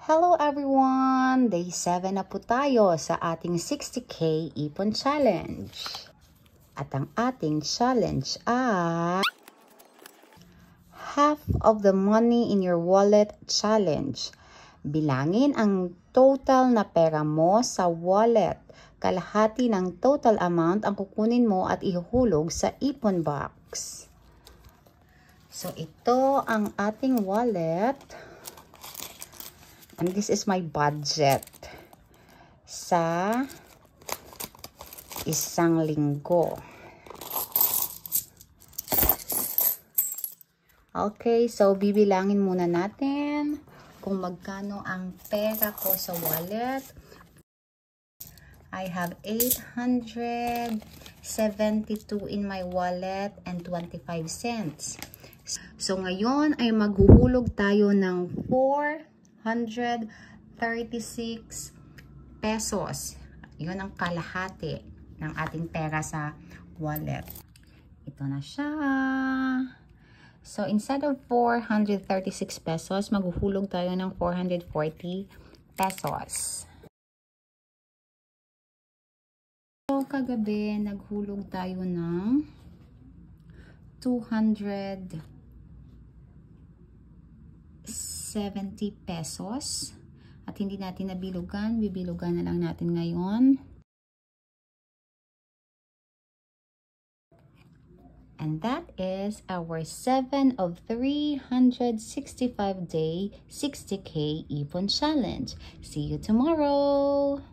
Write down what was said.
Hello everyone! Day 7 na po tayo sa ating 60K Ipon Challenge. At ang ating challenge ay Half of the Money in Your Wallet Challenge. Bilangin ang total na pera mo sa wallet. Kalahati ng total amount ang kukunin mo at ihuhulog sa ipon box. So ito ang ating wallet. And this is my budget sa isang linggo. Okay, so bibilangin muna natin kung magkano ang pera ko sa wallet. I have 872 in my wallet and 25 cents. So ngayon ay maghuhulog tayo ng 436 pesos. Yun ang kalahati ng ating pera sa wallet. Ito na siya. So instead of 436 pesos, maghuhulog tayo ng 440 pesos. So kagabi, naghulog tayo ng 270 pesos. At hindi natin nabilugan. Bibilugan na lang natin ngayon. And that is our 7 of 365 day 60K Ipon Challenge. See you tomorrow!